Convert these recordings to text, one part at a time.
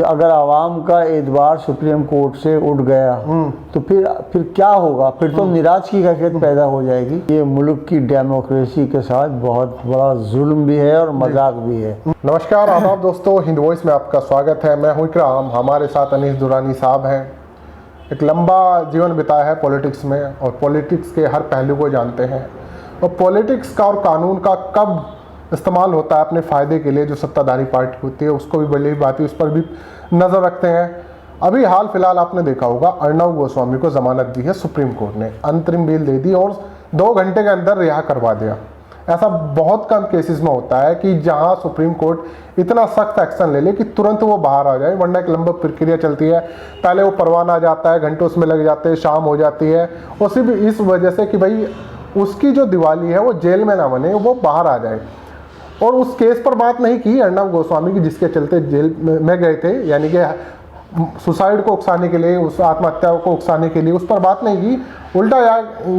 अगर आवाम का एतबार सुप्रीम कोर्ट से उठ गया तो फिर क्या होगा? फिर तो निराश की कैफियत पैदा हो जाएगी। ये मुल्क की डेमोक्रेसी के साथ बहुत बड़ा जुल्म भी है और मजाक भी है। नमस्कार, आदाब दोस्तों, हिंद वॉइस में आपका स्वागत है। मैं हूं इकराम। हमारे साथ अनीस दुरानी साहब हैं। एक लंबा जीवन बिताया है पॉलिटिक्स में और पॉलिटिक्स के हर पहलू को जानते हैं। और पॉलिटिक्स का और कानून का कब इस्तेमाल होता है अपने फ़ायदे के लिए, जो सत्ताधारी पार्टी होती है उसको भी बड़ी बात है, उस पर भी नज़र रखते हैं। अभी हाल फिलहाल आपने देखा होगा, अर्नब गोस्वामी को ज़मानत दी है सुप्रीम कोर्ट ने, अंतरिम बेल दे दी और 2 घंटे के अंदर रिहा करवा दिया। ऐसा बहुत कम केसेस में होता है कि जहां सुप्रीम कोर्ट इतना सख्त एक्शन ले ले कि तुरंत वो बाहर आ जाए, वरना एक लंबी प्रक्रिया चलती है। पहले वो परवाना आ जाता है, घंटों उसमें लग जाते हैं, शाम हो जाती है, और सिर्फ इस वजह से कि भाई उसकी जो दिवाली है वो जेल में ना बने, वो बाहर आ जाए। और उस केस पर बात नहीं की अर्नब गोस्वामी की, जिसके चलते जेल में गए थे, यानी कि सुसाइड को उकसाने के लिए, उस आत्महत्या को उकसाने के लिए, उस पर बात नहीं की। उल्टा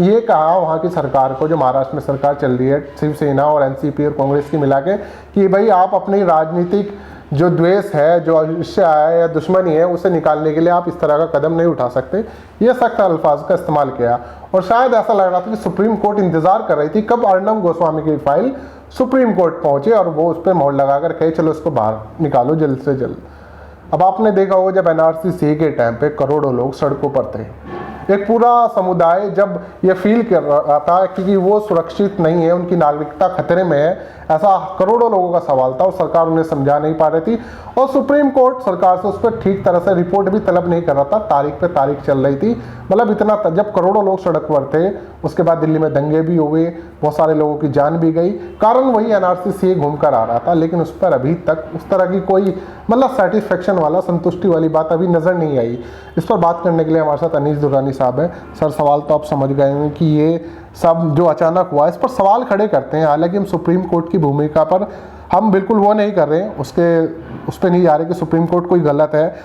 ये कहा वहाँ की सरकार को, जो महाराष्ट्र में सरकार चल रही है, शिवसेना और एनसीपी और कांग्रेस की मिला के, कि भाई आप अपनी राजनीतिक जो द्वेष है, जो ईर्ष्या है या दुश्मनी है, उसे निकालने के लिए आप इस तरह का कदम नहीं उठा सकते। ये सख्त अल्फाज का इस्तेमाल किया। और शायद ऐसा लग रहा था कि सुप्रीम कोर्ट इंतजार कर रही थी कब अर्नब गोस्वामी की फाइल सुप्रीम कोर्ट पहुंचे और वो उस पर मोहर लगाकर कहे चलो इसको बाहर निकालो जल्द से जल्द। अब आपने देखा होगा, जब एनआरसी के टाइम पे करोड़ों लोग सड़कों पर थे, एक पूरा समुदाय जब ये फील कर रहा था कि वो सुरक्षित नहीं है, उनकी नागरिकता खतरे में है, ऐसा करोड़ों लोगों का सवाल था और सरकार उन्हें समझा नहीं पा रही थी। और सुप्रीम कोर्ट सरकार से उस पर ठीक तरह से रिपोर्ट भी तलब नहीं कर रहा था, तारीख पे तारीख चल रही थी। मतलब इतना, जब करोड़ों लोग सड़क पर थे, उसके बाद दिल्ली में दंगे भी हुए, बहुत सारे लोगों की जान भी गई, कारण वही एनआरसी घूम कर आ रहा था। लेकिन उस पर अभी तक उस तरह की कोई मतलब सेटिस्फेक्शन वाला, संतुष्टि वाली बात अभी नज़र नहीं आई। इस पर बात करने के लिए हमारे साथ अनीस दुरानी साहब हैं। सर, सवाल तो आप समझ गए हैं कि ये सब जो अचानक हुआ, इस पर सवाल खड़े करते हैं। हालांकि हम सुप्रीम कोर्ट की भूमिका पर हम बिल्कुल वो नहीं कर रहे हैं, उस पर नहीं जा रहे कि सुप्रीम कोर्ट कोई गलत है।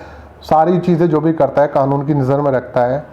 सारी चीज़ें जो भी करता है कानून की नज़र में रखता है।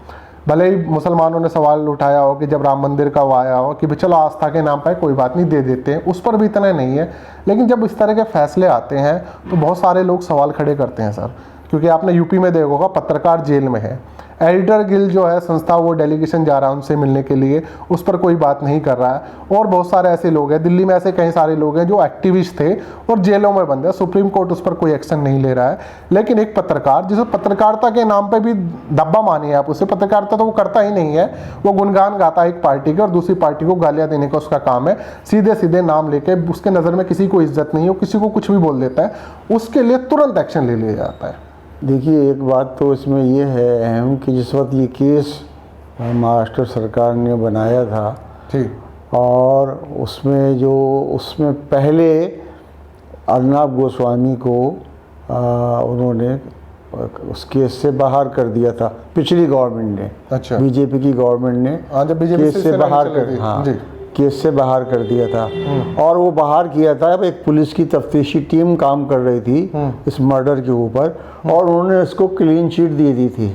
भले ही मुसलमानों ने सवाल उठाया हो कि जब राम मंदिर का वो आया हो कि चलो आस्था के नाम पर कोई बात नहीं, दे देते हैं, उस पर भी इतना नहीं है। लेकिन जब इस तरह के फैसले आते हैं तो बहुत सारे लोग सवाल खड़े करते हैं सर। क्योंकि आपने यूपी में देखा होगा, पत्रकार जेल में है, एडिटर गिल्ड जो है संस्था, वो डेलीगेशन जा रहा है उनसे मिलने के लिए, उस पर कोई बात नहीं कर रहा है। और बहुत सारे ऐसे लोग हैं, दिल्ली में ऐसे कई सारे लोग हैं जो एक्टिविस्ट थे और जेलों में बंद है, सुप्रीम कोर्ट उस पर कोई एक्शन नहीं ले रहा है। लेकिन एक पत्रकार, जिसे पत्रकारिता के नाम पे भी धब्बा मानिए आप, उसे पत्रकारिता तो वो करता ही नहीं है, वो गुणगान गाता है एक पार्टी के और दूसरी पार्टी को गालियाँ देने का उसका काम है। सीधे सीधे नाम लेके, उसके नज़र में किसी को इज्जत नहीं है, किसी को कुछ भी बोल देता है, उसके लिए तुरंत एक्शन ले लिया जाता है। देखिए, एक बात तो इसमें यह है अहम कि जिस वक्त ये केस महाराष्ट्र सरकार ने बनाया था ठीक, और उसमें पहले अर्नब गोस्वामी को उन्होंने उस केस से बाहर कर दिया था, पिछली गवर्नमेंट ने। अच्छा, बीजेपी की गवर्नमेंट ने जब बीजेपी केस से बाहर कर, हाँ, केस से बाहर कर दिया था। और वो बाहर किया था, अब एक पुलिस की तफ्तीशी टीम काम कर रही थी इस मर्डर के ऊपर, और उन्होंने इसको क्लीन चिट दे दी थी।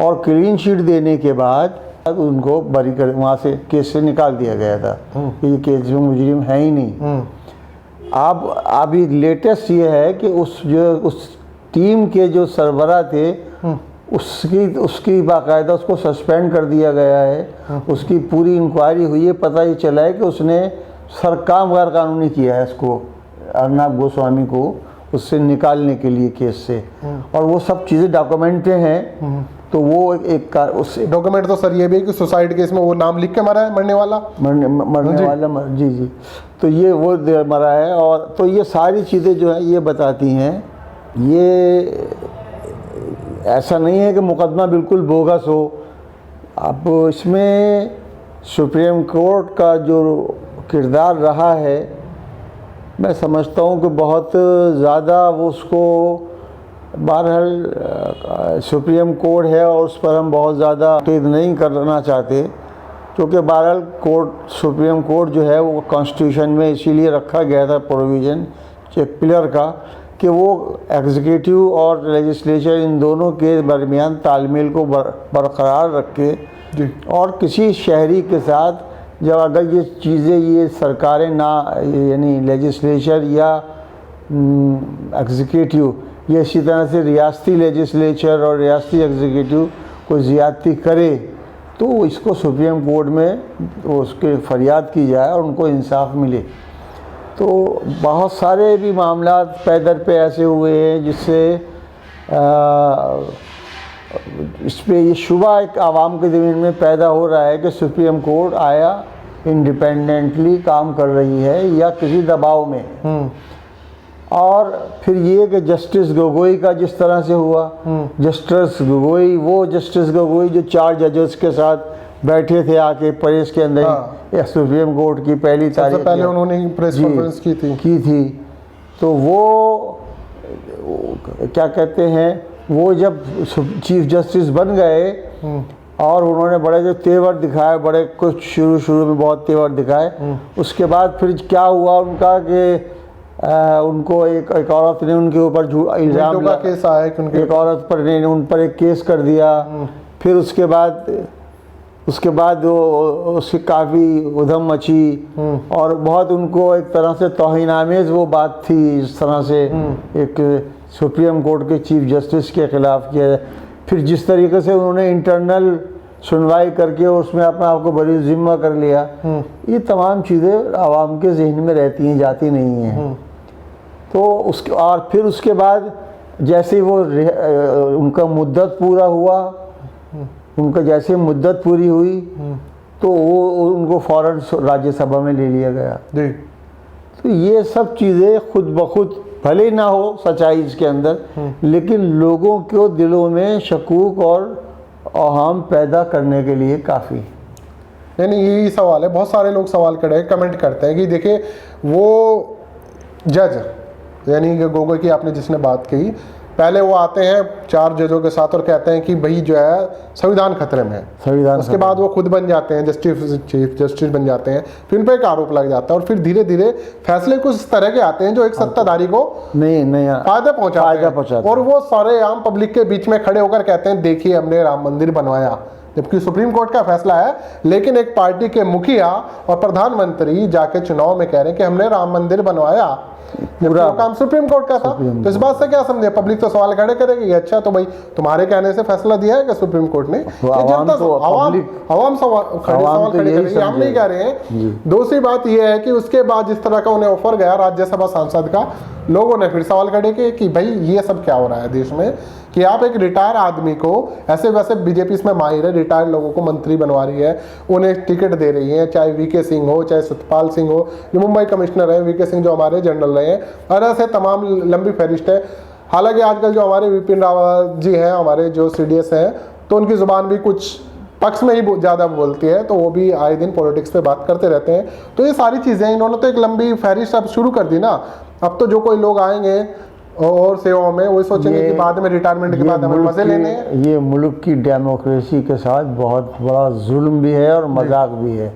और क्लीन चिट देने के बाद उनको बरी कर, वहाँ से केस से निकाल दिया गया था कि ये केस में मुजरिम है ही नहीं। अब अभी लेटेस्ट ये है कि उस टीम के जो सरबराह थे, उसकी बाकायदा उसको सस्पेंड कर दिया गया है। उसकी पूरी इंक्वायरी हुई है, पता ये चला है कि उसने काम गैर कानूनी किया है इसको, अर्नब गोस्वामी को उससे निकालने के लिए केस से। और वो सब चीज़ें डॉक्यूमेंटेड हैं। तो वो एक उससे डॉक्यूमेंट तो सर ये भी कि सुसाइड केस में वो नाम लिख के मरा है, मरने वाला जी। तो ये वो मरा है। और तो ये सारी चीज़ें जो है ये बताती हैं, ये ऐसा नहीं है कि मुकदमा बिल्कुल बोगस हो। अब इसमें सुप्रीम कोर्ट का जो किरदार रहा है, मैं समझता हूँ कि बहुत ज़्यादा वो उसको, बहरहाल सुप्रीम कोर्ट है और उस पर हम बहुत ज़्यादा तो नहीं करना चाहते, क्योंकि बहरहाल सुप्रीम कोर्ट जो है वो कॉन्स्टिट्यूशन में इसीलिए रखा गया था प्रोविज़न एक पिलर का, कि वो एग्जीक्यूटिव और लेजिस्लेचर इन दोनों के दरमियान तालमेल को बरकरार रखे। और किसी शहरी के साथ जब अगर ये चीज़ें, ये सरकारें ना, यानी लेजिस्लेचर या एग्जीक्यूटिव ये इसी तरह से रियासती लेजिस्लेचर और रियासती एग्जीक्यूटिव कोई ज़्यादती करे तो इसको सुप्रीम कोर्ट में उसके फरियाद की जाए और उनको इंसाफ मिले। तो बहुत सारे भी मामला पैदर पे ऐसे हुए हैं जिससे इस पे ये शुबा एक आवाम के ज़मीन में पैदा हो रहा है कि सुप्रीम कोर्ट आया इंडिपेंडेंटली काम कर रही है या किसी दबाव में। और फिर ये कि जस्टिस गोगोई का जिस तरह से हुआ, जस्टिस गोगोई वो जस्टिस गोगोई जो 4 जजेस के साथ बैठे थे आके प्रेस के अंदर या सुप्रीम कोर्ट की पहली तारीख पहले उन्होंने प्रेस कॉन्फ्रेंस की थी। तो वो क्या कहते हैं, वो जब चीफ जस्टिस बन गए और उन्होंने बड़े जो तेवर दिखाए, बड़े कुछ शुरू में बहुत तेवर दिखाए, उसके बाद फिर क्या हुआ उनका कि उनको एक औरत ने उनके ऊपर इल्ज़ाम का केस आया कि एक औरत पर ने उन पर एक केस कर दिया। फिर उसके बाद वो उसकी काफ़ी उधम मची और बहुत उनको एक तरह से तौहीन-आमेज़ वो बात थी, इस तरह से एक सुप्रीम कोर्ट के चीफ जस्टिस के ख़िलाफ़ किया। फिर जिस तरीके से उन्होंने इंटरनल सुनवाई करके उसमें अपना आपको बड़ी ज़िम्मा कर लिया, ये तमाम चीज़ें आवाम के जहन में रहती हैं, जाती नहीं हैं। तो उसके और फिर उसके बाद जैसे ही वो उनका मुद्दत पूरा हुआ, उनका जैसे मुद्दत पूरी हुई तो वो उनको फ़ौरन राज्यसभा में ले लिया गया। तो ये सब चीज़ें खुद ब खुद भले ना हो सच्चाई इसके अंदर, लेकिन लोगों को दिलों में शकूक और अहम पैदा करने के लिए काफ़ी। नहीं यही सवाल है, बहुत सारे लोग सवाल खड़े कमेंट करते हैं कि देखिए वो जज यानी कि गोगोई की आपने जिसने बात कही, पहले वो आते हैं 4 जजों के साथ और कहते हैं कि भाई जो है संविधान खतरे में है, संविधान। उसके बाद वो खुद बन जाते हैं चीफ जस्टिस बन जाते हैं, फिर उन पर एक आरोप लग जाता है और फिर धीरे धीरे फैसले कुछ इस तरह के आते हैं जो एक सत्ताधारी को नहीं फायदा पहुंचाते हैं और वो सारे आम पब्लिक के बीच में खड़े होकर कहते हैं देखिए हमने राम मंदिर बनवाया, जबकि सुप्रीम कोर्ट का फैसला है, लेकिन एक पार्टी के मुखिया और प्रधानमंत्री जाके चुनाव में कह रहे हैं कि हमने राम मंदिर बनवाया, पूरा काम सुप्रीम कोर्ट का था। तो इस बात से क्या समझे, पब्लिक तो सवाल खड़े करेगी, अच्छा तो भाई तुम्हारे कहने से फैसला दिया है कि सुप्रीम कोर्ट ने, आवाम सवाल खड़े करेगी, हम नहीं कह रहे हैं। दूसरी बात यह है कि उसके बाद जिस तरह का उन्हें ऑफर गया राज्यसभा सांसद का, लोगों ने फिर सवाल खड़े किए कि भाई ये सब क्या हो रहा है देश में, कि आप एक रिटायर आदमी को ऐसे वैसे बीजेपी इसमें माहिर है, रिटायर लोगों को मंत्री बनवा रही है, उन्हें टिकट दे रही है, चाहे वीके सिंह हो चाहे सतपाल सिंह हो जो मुंबई कमिश्नर है, वीके सिंह जो हमारे जनरल रहे हैं, और ऐसे तमाम लंबी फहरिस्त है। हालांकि आजकल जो हमारे विपिन रावत जी हैं, हमारे जो CDS हैं, तो उनकी ज़ुबान भी कुछ पक्ष में ही ज़्यादा बोलती है, तो वो भी आए दिन पॉलिटिक्स पे बात करते रहते हैं। तो ये सारी चीज़ें इन्होंने तो एक लंबी फहरिस्त अब शुरू कर दी ना, अब तो जो कोई लोग आएंगे और सेवाओं में वही सोचेंगे कि बाद में रिटायरमेंट के बाद हमें मजे लेने हैं। ये मुल्क की डेमोक्रेसी के साथ बहुत बड़ा जुल्म भी है और मजाक भी है,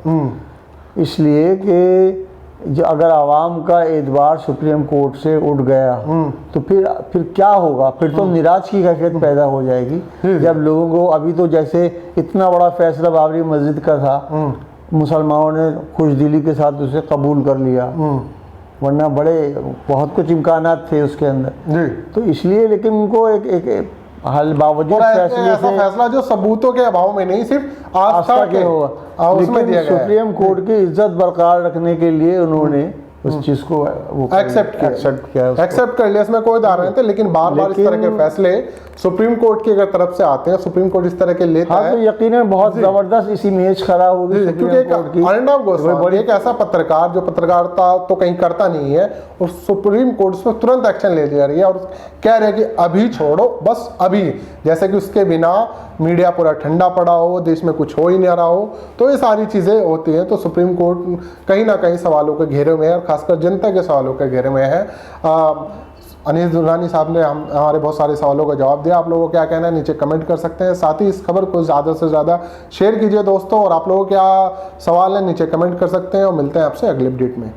इसलिए कि जो अगर आवाम का एतबार सुप्रीम कोर्ट से उठ गया तो फिर क्या होगा, फिर तो निराश की कैफियत पैदा हो जाएगी। जब लोगों को अभी तो जैसे इतना बड़ा फैसला बाबरी मस्जिद का था, मुसलमानों ने खुशदिली के साथ उसे कबूल कर लिया, वरना बहुत कुछ इम्कानात थे उसके अंदर। तो इसलिए लेकिन उनको एक हाल बावजूद फैसला जो सबूतों के अभाव में नहीं सिर्फ आस्था के होगा उसमें दिया गया। सुप्रीम कोर्ट की इज्जत बरकरार रखने के लिए उन्होंने उस चीज को वो एक्सेप्ट कर लिया, इसमें कोई दार नहीं थे। लेकिन बार बार इस तरह के फैसले सुप्रीम कोर्ट की अगर तरफ से आते हैं, सुप्रीम कोर्ट इस तरह के लेता है, तो यकीनन बहुत जबरदस्त इस इमेज खड़ा होगी, क्योंकि अर्णव गोस्वामी एक ऐसा पत्रकार जो पत्रकारिता तो कहीं करता नहीं है, और सुप्रीम कोर्ट उस पर तुरंत एक्शन ले लिया रही है और कह रहे हैं कि अभी छोड़ो, बस अभी, जैसे कि उसके बिना मीडिया पूरा ठंडा पड़ा हो, देश में कुछ हो ही नहीं रहा हो। तो ये सारी चीज़ें होती हैं। तो सुप्रीम कोर्ट कहीं ना कहीं सवालों के घेरे में है, और खासकर जनता के सवालों के घेरे में है। अनीस दुर्रानी साहब ने हमारे बहुत सारे सवालों का जवाब दिया। आप लोगों को क्या कहना है नीचे कमेंट कर सकते हैं। साथ ही इस खबर को ज़्यादा से ज़्यादा शेयर कीजिए दोस्तों, और आप लोगों को क्या सवाल है नीचे कमेंट कर सकते हैं, और मिलते हैं आपसे अगले अपडेट में।